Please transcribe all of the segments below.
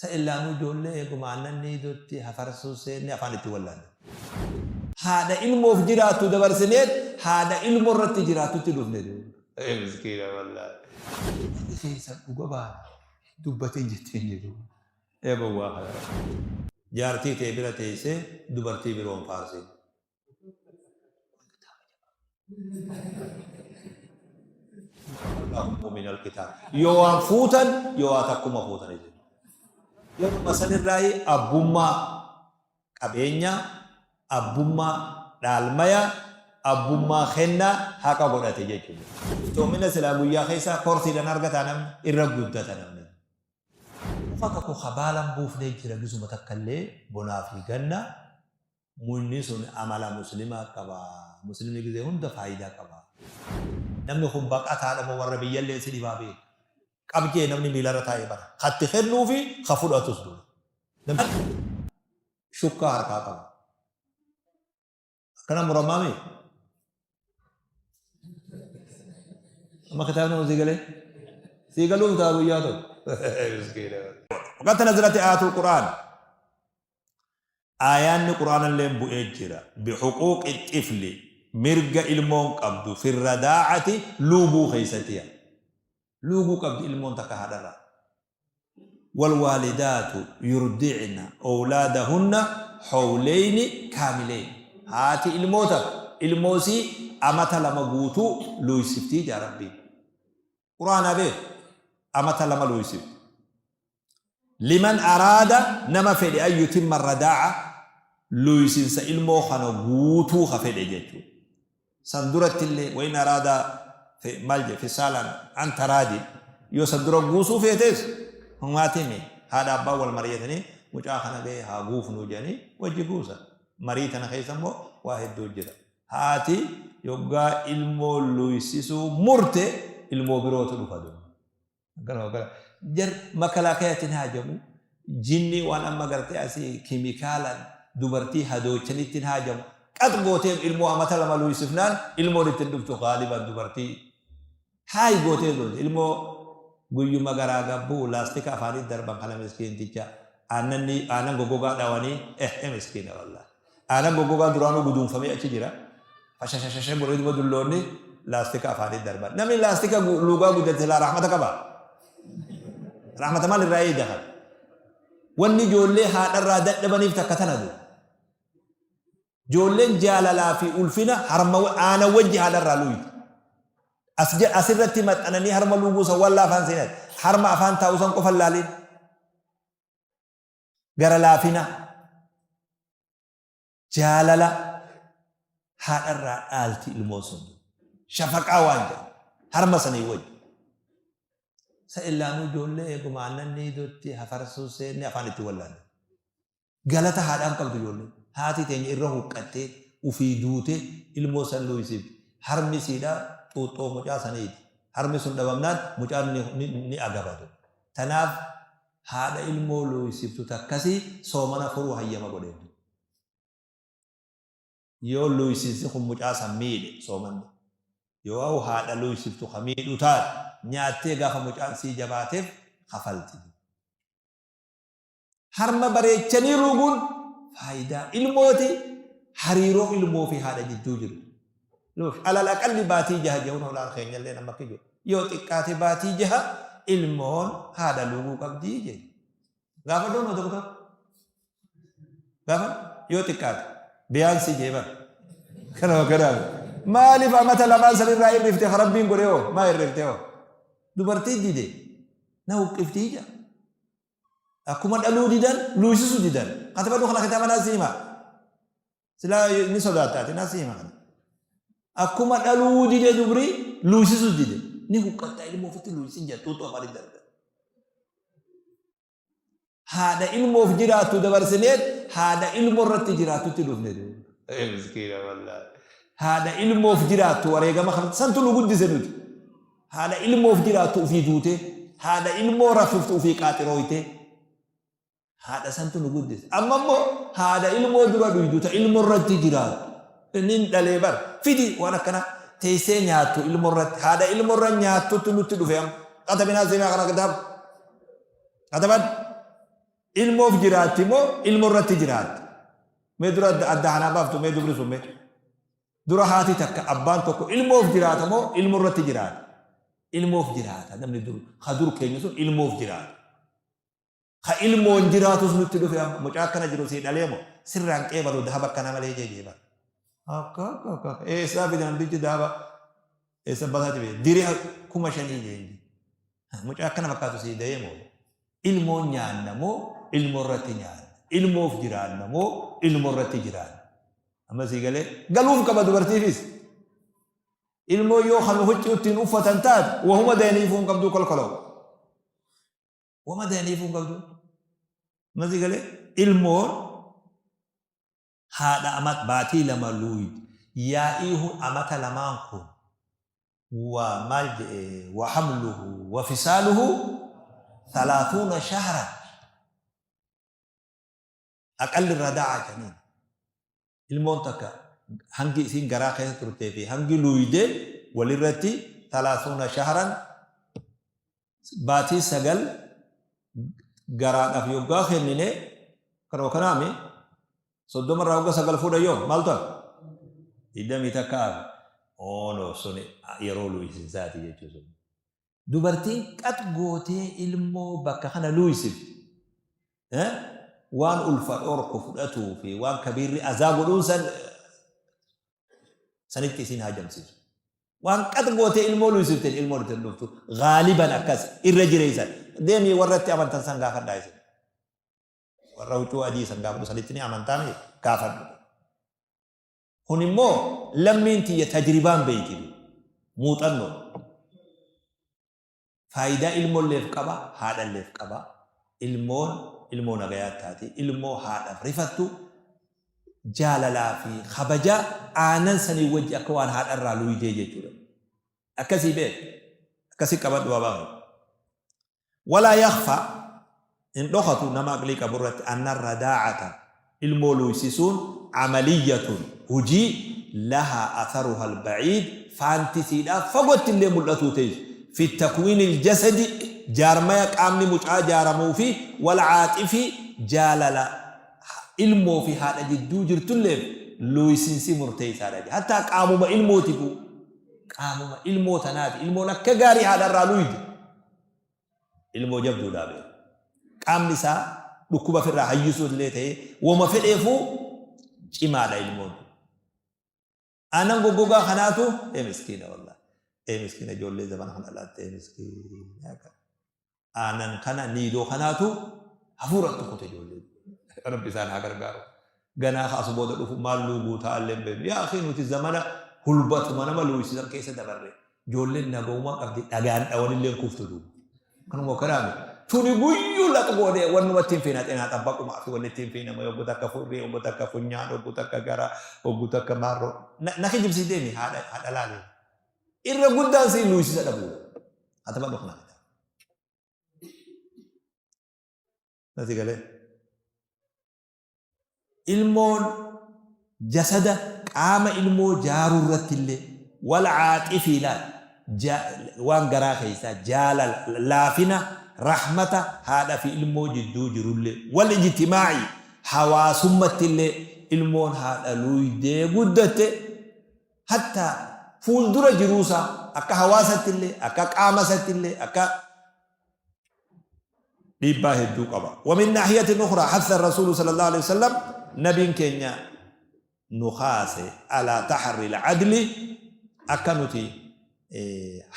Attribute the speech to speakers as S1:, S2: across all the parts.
S1: سإلانو جولة يقومانا نيدوتي هفرسو سيني أفانتي والله هذا علمه في جراتو دبر سنين هذا علمه رت جراتو تلوفني إيه مسكينة والله كيسا بقبا دبتين جتين جدو إيه بواها جارتي تبرة تيسي دبرتي بروم فارسي اللهم من الكتاب يوان فوتن يواتكم فوتن يوم مثلا الرأي أبوما كابينيا أبوما دالمايا أبوما خنا هكا قرأت جيجو تومنا سلامو يا خيسا كورسي لنرغة تنم إرغودة تنم فكاكو خبالا بوفني جرى جزو متكالي بنافي غنى مونيسون عمالا مسلمة كبا مسلمي جزي هند فايدة كبا نمني خباك أتعالى موربي يلي سيدي بابي قبجي نمني ميلا رتاي برا خط خلو في خفول أتصدو شكار كاكا كنا مرمامي ما كتابنا وزيغلي سيغلو كتابو ياتو وقت نزلت آيات القرآن آيان القرآن اللي بؤجرة بحقوق الطفل مرقى المون قبض في الرداعة لوبو خيستيا لوبو قبض المون تكهدرا والوالدات يرضعن أولادهن حولين كاملين هاتي الموتى الموسي أمتا لما قوتو لويسفتي يا ربي قرآن أبي أمتا لما لويسفت لمن أراد نما فدي أن يتم الرداعة لويسين سإلمو خانو قوتو خفيد جيتو سندرة اللي وإن أراد في ملجة في سالان أن ترادي يو سندرة قوسو فيتس هم هاتمي هذا أبا والمريتني مجاخنا بي ها قوف نوجاني وجي قوسا مريتنا خيسمو واحد دو جدا هاتي يوغا علمو لويسيسو مرتي علمو بروتو لفادو قالوا جر مكلاكياتين هاجمو جيني وانا مغرتي اسي كيميكالا دوبرتي هادو چنيتين هاجمو قد غوتين علمو امتا لما لويسفنان علمو لتندفتو غالبا دوبرتي هاي غوتين دول علمو غيو مغرا غبو لاستيك افاني دربان خلا مسكين تيچا انني انا غوغا داواني مسكين والله انا غوغا درانو غدون فمي اچ جيرا فشششش بوليد بدلوني لاستيك افاني دربان نمي لاستيك لوغا غدت لا رحمتك با رحمة مال الرأي دخل واني جولي هذا الرادة دبني فتكتنا دو جولين جاللا في ألفنا حرم أنا وجه هذا الرالوي أسرتي مت أنني حرم لوجو سوالله فانسينات حرم أفان تاوسن كفل لالين غير لافنا جاللا هذا الرالتي الموسم شفق أوانجا حرم سني وجه سإلانو جولة يقومانا نيدوتي هفرسو سيني أفانتي والله غلطة هذا أم قبض جولة هاتي تيني إرهو قتة وفي دوتة الموسن لو يسيب حرمي سيدا توتو مجا سنيد حرمي سندا بمنان مجا ني أغابادو تناف هذا المو لو يسيب تتكسي سومنا فرو حيما قدين يو لو يسيب خم مجا سميد سومن يو أو هذا لو يسيب تخميد وطار nyaatee gaafa mucaan sii jabaateef hafalti. Harma bareechanii ruuguun faayidaa ilmooti hariiroo ilmoo fi haadha jidduu jiru. Alal aqalli baatii jaha jehuun olaan keenyallee nama akka jiru. Yoo xiqqaate baatii jaha ilmoon haadha luuguu qabdii jedhu. Gaafa doonoo tokko tokko. Gaafa yoo xiqqaate biyyaansi jeeban. Kanama kanama. Maaliif amata lamaan sanirraa irrifte harabbiin godhee hoo? Maa irrifte hoo? dubartii dide na uqqiftii jira akkuma dhaluu didan luusisu didan kataba duu kana kitaaba nasiima silaa ni sodaataati nasiima kana akkuma dhaluu dide dubri luusisu dide ni huqqatta ilmoo ofitti luusisin jettuutu afaan darba haadha ilmoof jiraattu dabarsineet haadha ilmoo irratti jiraattutti dhufne miskiina wallaahi haadha ilmoof jiraattu wareegama kan santu nu guddise nuti هذا علمه في جراته في دوته هذا علمه رفضته في قاطرويته هذا سنت نقدس أما مو هذا علمه درا دويدوته علم الرد جرات نين دليبر في دي وانا كنا تيسين ياتو علم الرد هذا علم الرد ياتو تنوت دفهم كتبنا زي ما كنا كتاب ilmoof jiraatti moo ilmoorratti jiraatti mee dura adda hanaa baaftu mee dubri sun mee dura haati takka abbaan tokko ilmoof jiraata moo ilmoorratti jiraata ilmoof jiraata namni dur hadur keenya sun ilmoof jiraata ha ilmoon jiraatus nutti dhufe mucaa akkana jiru si dhalee moo sirraan qeebalu dahaba akkana malee jeejeeba akka eessaa fidan biyyi dahaba eessa basaati bee diri 5,000 jeenji mucaa akkana fakkaatu si dayee moo ilmoon nyaanna moo ilmoorratti nyaanna ilmoof jiraanna moo ilmoorratti jiraanna amma si galee galuuf qaba dubartiifis ilmoo yoo kan hucci uttiin uffatan taate wahuma dayaniifuun qabduu kolkolawu wama dayaniifuun qabduu amma si galee ilmoon haadha amat baatii lama luuyid yaa'iihu amata lamaan kun وحمله وفصاله 30 شهرا أقل الرداعة جنين المنطقة هنجي سين جراخة ترتفي هنجي لويدة ولرتي 30 شهرا باتي سجل جراخة في يوم كاخر نينه كرو كنامي صدق مرة وقت سجل فودا يوم مالتا إذا ميتكار ono sone yeroo luisin zaati jechuun dubartiin qat gootee ilmoo bakka kana luisif waan ulfa orko fudhatuu fi waan kabiirri azaa godhuun sanitti isin hajamsiisu waan qat gootee ilmoo luisifteen ilmoo nutin dhuftu gaaliban akkas irra jireessan deemii warratti amantan san gaafadhaa isin warra huccuu adii san gaafadhu sanitti ni amantaan gaafadhu هون مو لمن تي تجربان بيتي موطنو فايدة علم اللي في قبا هذا اللي في قبا علمون غيات تاتي علمو هذا رفتو جاللا في خبجا آنن سني وجه أكوان هذا الرالو يجي جورا أكسي بيت أكسي قبا دوابا ولا يخفى إن دخلوا نما قليك برت أن الرداعة المولو يسيسون عملية هجي لها أثرها البعيد فانتسيدا فقط اللي ملتوتيج في التكوين الجسدي جارما قامني مجا جارمو في والعاطفي جاللا علمو في هذا جدو جرتلم لويسنسي مرتي سارج حتى قاموا ما علمو تبو قاموا ما علمو تنادي علمو نكغاري هذا الرالويد علمو جبدو دابي قامني سا دكوبا في الرحيسو لته وما في الافو جمال علمو أنا بقولك خناتو مسكينة والله مسكينة جولة زمان خنالات مسكينة أنا خنا نيدو خناتو هفورة تكوت جولة أنا بيسان هكذا قارو غنا خاص بود لو مالو بوتا علم بيم يا أخي نوتي زمانة هلبت مانا مالو يصير كيسة دبره جولة نجوما كذي أجان أولي اللي كوفتو كانوا مكرامي توني بيو لا تقولي ونما تيم فينا تنا تبقى ما في ولا تيم فينا ما يبغى تكفوري يبغى تكفونيان يبغى تكجارا يبغى تكمارو نخي جبسي دني هذا لالي إرغودا سي لويس سدابو هذا ما دخنا نسي قاله ilmoon jasada qaama ilmoo jaaruu irratti illee wal caatifiidhaan waan garaa keessaa jaalala laafina rahmata haadha fi ilmoo jidduu jirullee wal ijtimaa'i hawaasummatti illee ilmoon haadha luuydee guddatte hatta fuuldura jiruusaa akka hawaasatti illee akka qaamasatti illee akka dhiibbaa hedduu qaba. ومن ناحية أخرى حث الرسول صلى الله عليه وسلم نبي كينيا نخاسة على تحري العدل أكنتي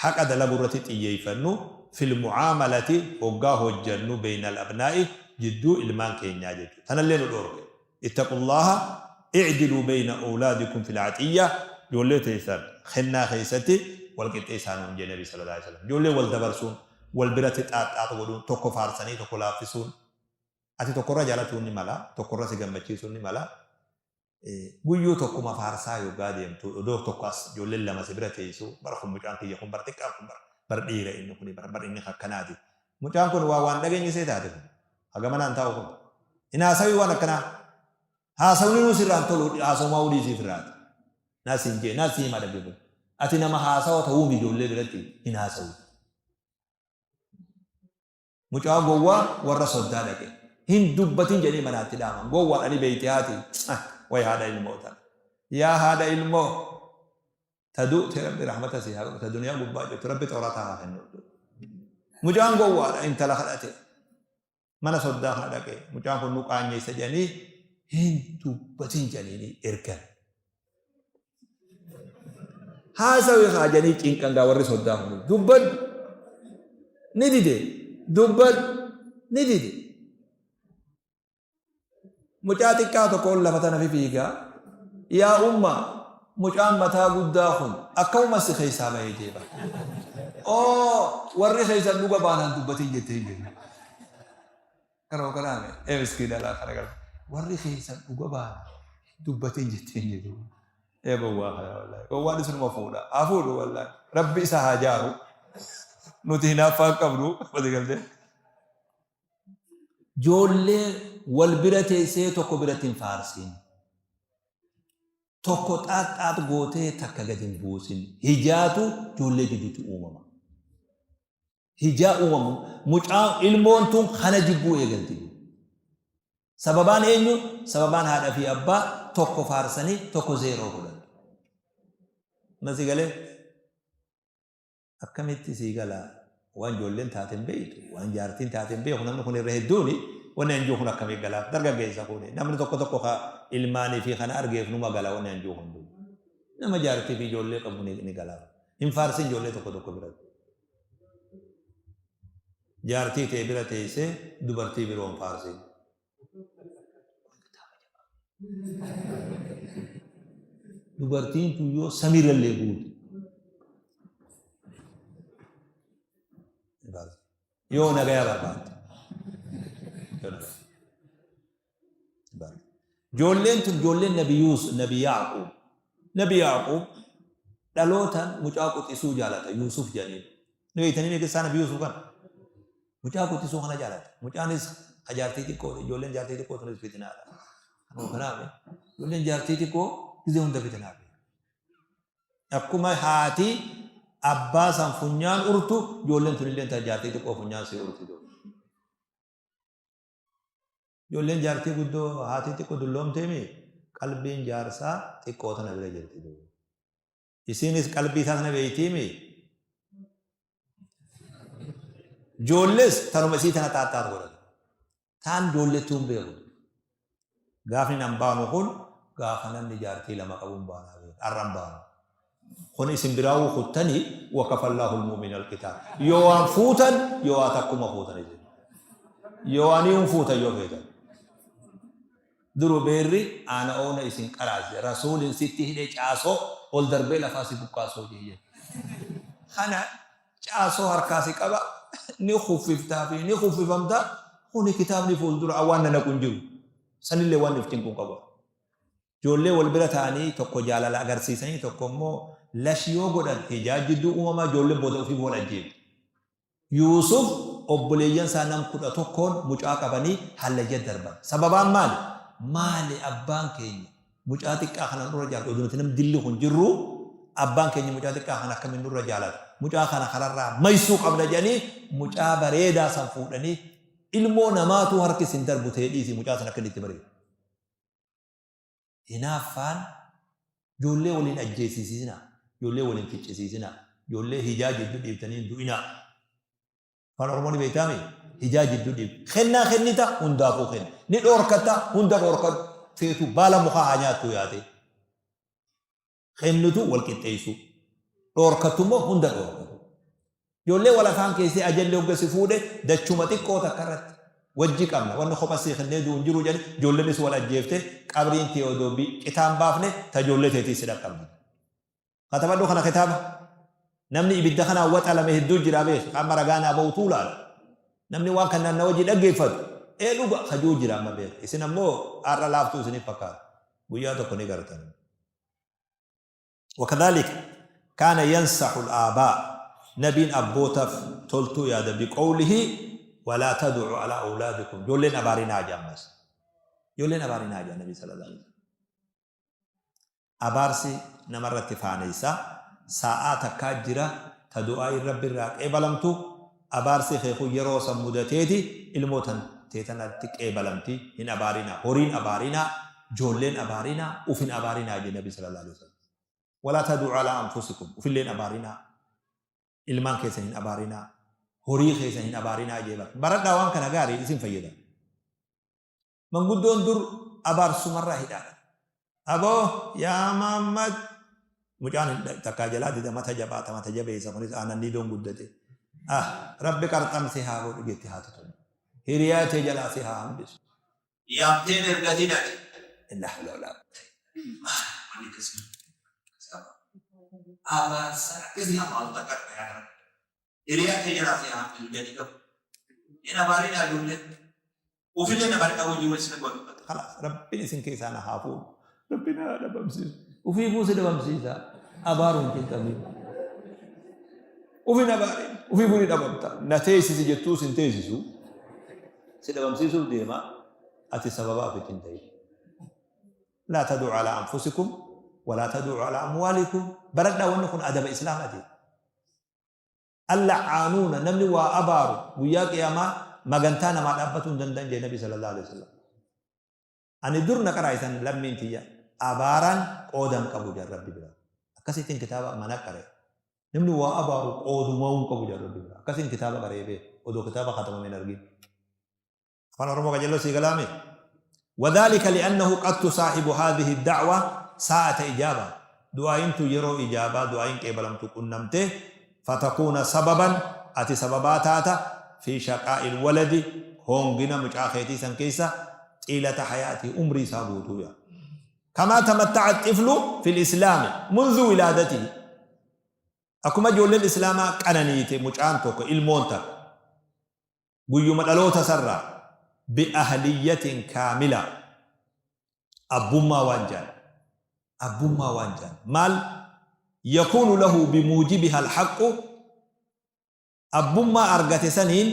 S1: حق دلبرتي تيجيفنو في المعاملة وقاه الجن بين الأبناء جدو إلمان كينيا جدو تنلين الأورك اتقوا الله اعدلوا بين أولادكم في العطية جولي تيسان خنا خيستي والكتيسان من النبي صلى الله عليه وسلم جولي والدبرسون والبرات أتقولون تكو فارساني تكو لافسون أتي تكو رجالتوني ملا تكو راسي جنبتشيسوني ملا بيو تكو ما فارسا يوغاديم دو تكو أس جولي لما سبرت يسو برخم مجان كي يكون برتكا برديرة إنه كني بر إني خكنادي مجان كون وان دعين يسيد هذا أجمعنا أنتاوكم إن هاسوي وانا كنا هاسوني نسيران تلو هاسو ما ودي سيفرات ناسينجي ناسي ما دبيبل أتي نما هاسو تهومي جولي برتي إن هاسوي mucaa gowwaa warra soddaa dhaqe هن دبتين جني منات داما قوة أني بيتهاتي وي هذا الموت يا هذا الموت تدو تربي رحمة سيها تدنيا قبا تربي توراتها خنو مجان قوة انت لخلاتي mana soddaa kana dhaqee mucaan kun nu qaanyeessa jedhanii hin dubbatin jedhanii ergan. Haasawii haajanii cinqangaa warri soddaa kun dubban ni dide dubban ni dide. Mucaa xiqqaa tokkoon lafa tana fiigaa yaa ummaa mucaan mataa guddaa kun akkuma si keessaa bahee jeeba. Warri keessan dhuga baanaan dubbatin jettee hin jennu. Kalau kalame, meski dalam kadang-kadang warri khaisan ugaba dubbatin jittin jiru. Bawa wallahi. Bawa ni sunu mafuda. Afudu wallahi. Rabbi sahajaru. Nuti hinafa kabru. Bagaimana? Jolle wal birate se toko biratin farsin. Toko tat gote takka gadin busin. Hijatu jolle jidutu umama. Hijaa uumamu mucaan ilmoon tun kana jibbuu eegalti. Sababaan eenyu? Sababaan haadha fi abbaa tokko faarsanii tokko zeeroo godhan. Nasi galee akkamitti sii galaa waan ijoolleen taateen beeytu waan jaartiin taateen beeku namni kun irra hedduuni wanni anjuu kun akkamii galaa dargaggeessa kuni namni tokko ilmaanii fi kana argeef numa galaa wanni anjuu kun nama jaartii fi ijoollee qabu ni galaa. Hin faarsin ijoollee tokko biratti. Jaartii ta'e bira teessee dubartii biroon faarsin. Dubartiin tun yoo samiirallee guutu. Yoo nagaya barbaadde. Ijoolleen tun ijoolleen Nabi Yaaqub. Nabi Yaaqub dhalootaan mucaa quxisuu jaalata Yuusuf jedhanii. Ni beektanii keessaa Nabi Yuusuf kana. Mucaa quxisuu kana jaalata. Mucaanis jaartii xiqqoo ijoolleen jaartii xiqqoo tunis fitinaadha. Kanaaf ijoolleen jaartii xiqqoo gisee hunda fitinaadha. Akkuma haati abbaa san funyaan urtu ijoolleen tunillee jaartii xiqqoo funyaan si urtu. Ijoolleen jaartii guddoo haati xiqqoo dulloomtee mi qalbiin jaarsaa xiqqoo tana bira jirti. Isinis qalbii isaa tana beeytii mi Jolles tanuma sii tana taataat godhatu. Taan jolletuun beeku. Gaafni nan baanu kun gaafa namni jaartii lama qabuun baanaa beeku. Arran baanu. Kun isin biraawuu kuttanii wakafallaahu almu'min alkitaab. Yoo waan fuutan yoo waan takkuma fuutan. Yoo waan hin fuutan yoo feetan. Duru beerri ana oona isin qaraase. Rasuulin sitti hidhee caasoo ol darbee lafaa si buqqaasoo jee. Kana caasoo harkaasi qaba. Ni khufiftaa fi ni khufifamta kuni kitaabni fuuldura awwaan nana kun jiru sanillee waan iftiin kun qaba ijoollee wal bira ta'anii tokko jaalala agarsiisanii tokko immoo lashiyoo godhan hijaajidduu uumamaa ijoolleen booda ofii boon ajjeebu Yuusuf obboleeyyan isaa nam 11 mucaa qabanii hallayya darban sababaan maali abbaan keenya mucaa xiqqaa kana dura jaalatu oduutti nam dilli kun jirru abbaan keenya mucaa xiqqaa kana akkamiin dura jaalatu mucaa kana kanarraa maysuu qabna jedhanii mucaa bareedaa san fuudhanii ilmoo namaatu harki sin darbu ta'ee dhiisi mucaa san akka itti bareedu. Hinaaffaan ijoollee waliin ajjeesisiisina, ijoollee waliin ficcisiisina, ijoollee hijaa jidduu dhiibtanii du'ina. Afaan Oromoon beektaami hijaa jidduu dhiibtu. Kennaa kennita hundaafuu kenna. Ni dhoorkata hunda dhoorkatu feetu baala mukaa haa nyaattu yaate. Kennitu wal qixxeessu. Dhoorkatummoo hunda dhoorkatu. Ijoollee wal afaan keessee ajallee hoggasii fuudhe dachuma xiqqoo takka irratti wajji qabna. Wanni kopha seeqannee du'uun jiru jedhe ijoolleenis wal ajjeefte qabriin teeodoobii qitaan baafne ta ijoollee teetii si dhaqqabne. Katabadhu kana kitaaba. Namni ibidda kana waxalame hedduu jira beeku. Amma ragaan abootuu laala. Namni waan kanaan na wajji dhaggeeffatu. Dhuga hajuu jira amma beeku. Isin ammoo har'a laaftuu isiniif fakkaata. Guyyaa tokko ni gartan. وكذلك كان ينصح الآباء نبي أبوتف تلتو يا بقوله ولا تدعوا على أولادكم جولين أبارينا جامس جولين أبارينا جام النبي صلى الله عليه وسلم أبارسي نمرت فانيسا ساعات كاجرة تدعاء رب الراك إبلمتو أبارسي خيخو يروس مدتيتي الموتن teetana qeebalamti hin abaarina horiin abaarina joolleen abaarina ufin abaarina jedhe nabi sallallahu alaihi wasallam wala tad'u ala anfusikum ufilleen abaarina ilmaan keessan hin abaarina horii keessan hin abaarina jedhe baradhaa waan kana gaarii isin fayyada manguddoon dur abaarsumarraa hidhaadha aboo yaa Muhammad mucaan takkaa jalaa dida mata jabeessa kunis aananii doon guddate rabbi qarxamse haa godhu jetti haa tutu hiriyaatee jalaa si haa hambisu yaamteen ergatii dhaqe illah loola abaarsa akkasii hamaa takka hiriyaatee jalaa si haa hambisu jedhi qabu hin abaarin aduullee ufillee namarri qabu jiru isin godhu khalas rabbiin isin keessaa na haa fuudhu rabbiin haa dhabamsiisu ufii buuse dhabamsiisa abaaruun hin qabiin ufin abaarin ufii buuni dhabamta na teessisi jettuu sin teessisu si dhabamsiisuuf deema ati sababaa fi cintayi laa taduu calaa anfusikum walaa taduu calaa amwaalikum baradhaa wanni kun adaba islaamati allacaanuuna namni waa abaaru guyyaa qiyaamaa magantaa namaa dhaabbatuu hin danda'an jee nabi sallallahu alaihi wasallam ani dur na qaraa'isan lammiin tiyya abaaraan qoodan qabu jaan rabbi bira akkasitiin kitaaba mana qaree namni waa abaaru qoodumaa'uun qabu jaan rabbi bira akkasiin kitaaba qareebee odoo kitaaba khatamameen argin afaan oromoo qajeeloo sii galaame وذلك لأنه قد تصاحب هذه الدعوة ساعة إجابة دعائن يرو إجابة دعائن كبلم تكون نمته فتكون سببا أتي سبباتاتا في شقاء الولد هونغنا مجاخيتي سنكيسة طيلة حياتي عمري سابوتويا كما تمتع الطفل في الإسلام منذ ولادته أكما جول الإسلام كاننيتي مجانتوك المونتك بيوم الألو تسرى بأهلية كاملة أبوما وانجان مال يكون له بموجبها الحق أبوما أرغت سنين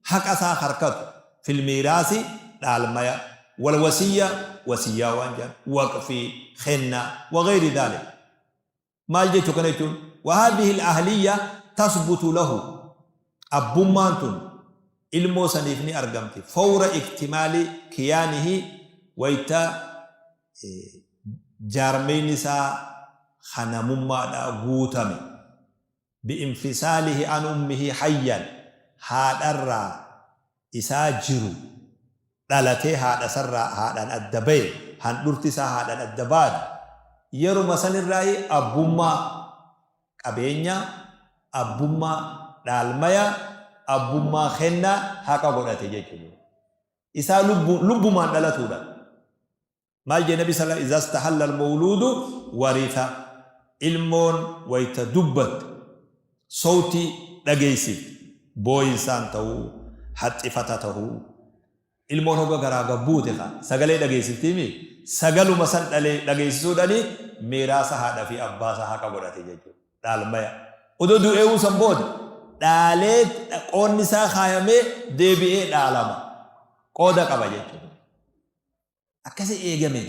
S1: حق أسا خركت في الميراث العلمية والوسية وسيا وانجان وقفي خنة وغير ذلك ما جيتو كنيتون وهذه الأهلية تثبت له أبوما ilmoo saniif ni argamti fawra iktimaali kiyaanihi wayta jaarmeen isaa khanamummaadhaa guutame biinfisaalihi an ummihi hayyan haadharraa isaa jiru dhalatee haadhaan adda bahe handhurti isaa haadhaan adda baade yeruma sanirraa abbummaa qabeenya abbummaa dhaalmaya abbummaa kennaa haqa godhate jechuudha isaa lubbumaan dhalatuudha maal jee nabi sallallahu alaihi wasallam iza istahalla al-mawludu waritha ilmoon wayta dubbat sauti dhageessif booyinsaan ta'uu haxxifata ta'uu ilmoon hoga garaa gabbuute sagalee dhageessiftiimi sagaluma san dhageessisuudhani meeraasa haadha fi abbaasa haqa godhate jechuudha dhaalmaya odoo du'eewuu san booda dhaalee qoonni isaa kaayamee deebi'ee dhaalama qooda qaba jechuudha akkasii eegame